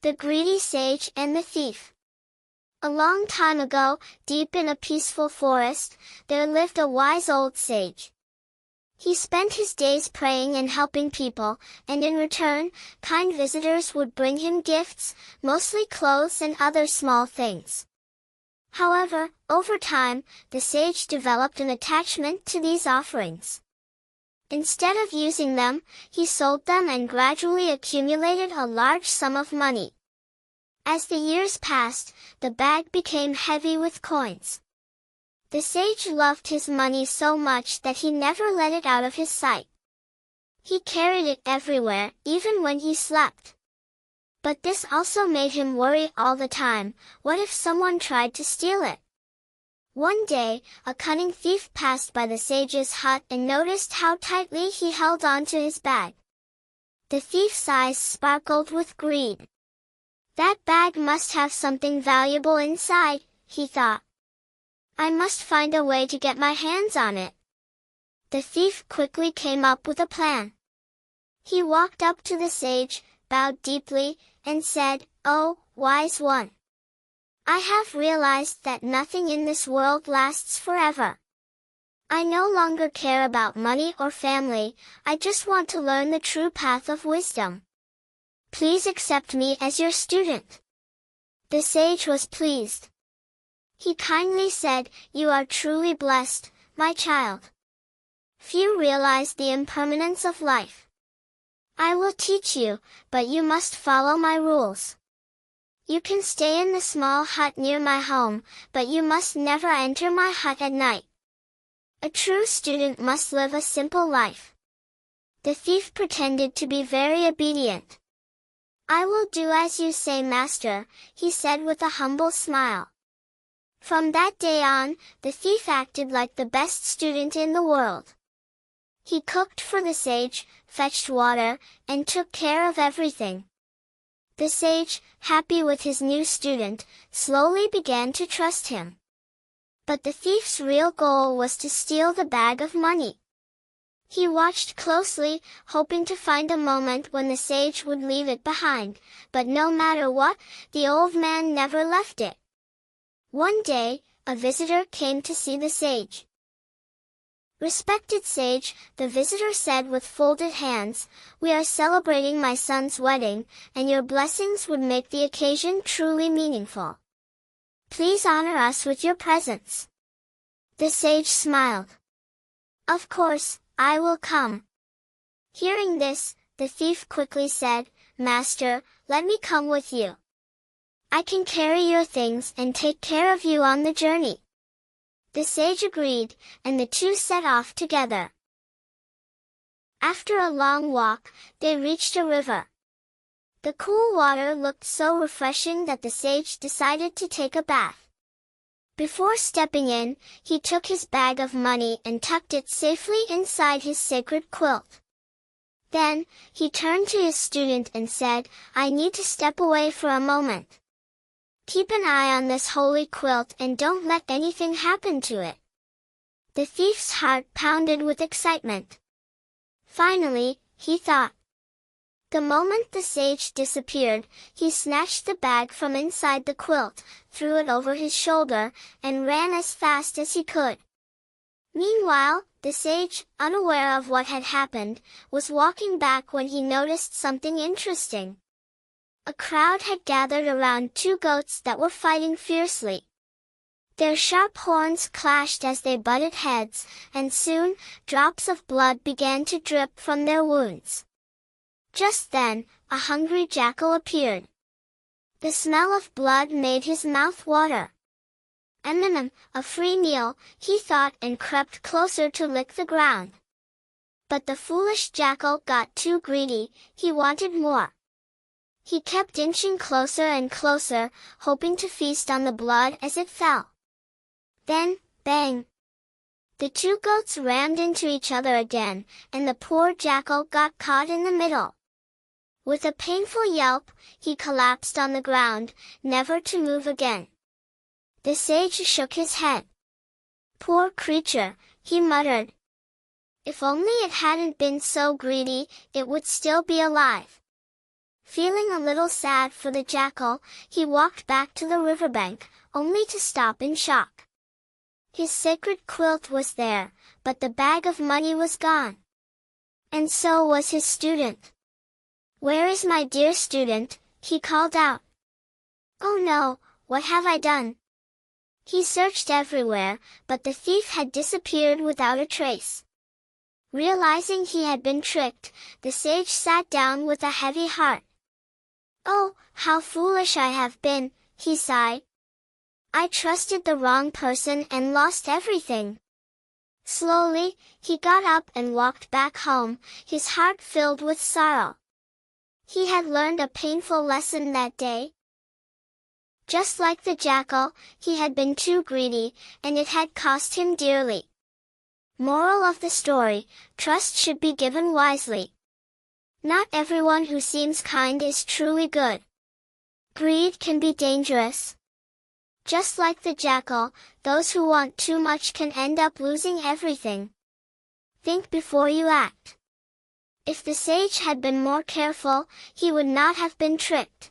The Greedy Sage and the Thief. A long time ago, deep in a peaceful forest, there lived a wise old sage. He spent his days praying and helping people, and in return, kind visitors would bring him gifts, mostly clothes and other small things. However, over time, the sage developed an attachment to these offerings. Instead of using them, he sold them and gradually accumulated a large sum of money. As the years passed, the bag became heavy with coins. The sage loved his money so much that he never let it out of his sight. He carried it everywhere, even when he slept. But this also made him worry all the time. What if someone tried to steal it? One day, a cunning thief passed by the sage's hut and noticed how tightly he held on to his bag. The thief's eyes sparkled with greed. That bag must have something valuable inside, he thought. I must find a way to get my hands on it. The thief quickly came up with a plan. He walked up to the sage, bowed deeply, and said, "Oh, wise one! I have realized that nothing in this world lasts forever. I no longer care about money or family, I just want to learn the true path of wisdom. Please accept me as your student." The sage was pleased. He kindly said, "You are truly blessed, my child. Few realize the impermanence of life. I will teach you, but you must follow my rules. You can stay in the small hut near my home, but you must never enter my hut at night. A true student must live a simple life." The thief pretended to be very obedient. "I will do as you say, master," he said with a humble smile. From that day on, the thief acted like the best student in the world. He cooked for the sage, fetched water, and took care of everything. The sage, happy with his new student, slowly began to trust him. But the thief's real goal was to steal the bag of money. He watched closely, hoping to find a moment when the sage would leave it behind, but no matter what, the old man never left it. One day, a visitor came to see the sage. "Respected sage," the visitor said with folded hands, "we are celebrating my son's wedding, and your blessings would make the occasion truly meaningful. Please honor us with your presence." The sage smiled. "Of course, I will come." Hearing this, the thief quickly said, "Master, let me come with you. I can carry your things and take care of you on the journey." The sage agreed, and the two set off together. After a long walk, they reached a river. The cool water looked so refreshing that the sage decided to take a bath. Before stepping in, he took his bag of money and tucked it safely inside his sacred quilt. Then, he turned to his student and said, "I need to step away for a moment. Keep an eye on this holy quilt and don't let anything happen to it." The thief's heart pounded with excitement. Finally, he thought. The moment the sage disappeared, he snatched the bag from inside the quilt, threw it over his shoulder, and ran as fast as he could. Meanwhile, the sage, unaware of what had happened, was walking back when he noticed something interesting. A crowd had gathered around two goats that were fighting fiercely. Their sharp horns clashed as they butted heads, and soon, drops of blood began to drip from their wounds. Just then, a hungry jackal appeared. The smell of blood made his mouth water. A free meal, he thought, and crept closer to lick the ground. But the foolish jackal got too greedy, he wanted more. He kept inching closer and closer, hoping to feast on the blood as it fell. Then, bang! The two goats rammed into each other again, and the poor jackal got caught in the middle. With a painful yelp, he collapsed on the ground, never to move again. The sage shook his head. "Poor creature," he muttered. "If only it hadn't been so greedy, it would still be alive." Feeling a little sad for the jackal, he walked back to the riverbank, only to stop in shock. His sacred quilt was there, but the bag of money was gone. And so was his student. "Where is my dear student?" he called out. "Oh no, what have I done?" He searched everywhere, but the thief had disappeared without a trace. Realizing he had been tricked, the sage sat down with a heavy heart. "Oh, how foolish I have been," he sighed. "I trusted the wrong person and lost everything." Slowly, he got up and walked back home, his heart filled with sorrow. He had learned a painful lesson that day. Just like the jackal, he had been too greedy, and it had cost him dearly. Moral of the story: trust should be given wisely. Not everyone who seems kind is truly good. Greed can be dangerous. Just like the jackal, those who want too much can end up losing everything. Think before you act. If the sage had been more careful, he would not have been tricked.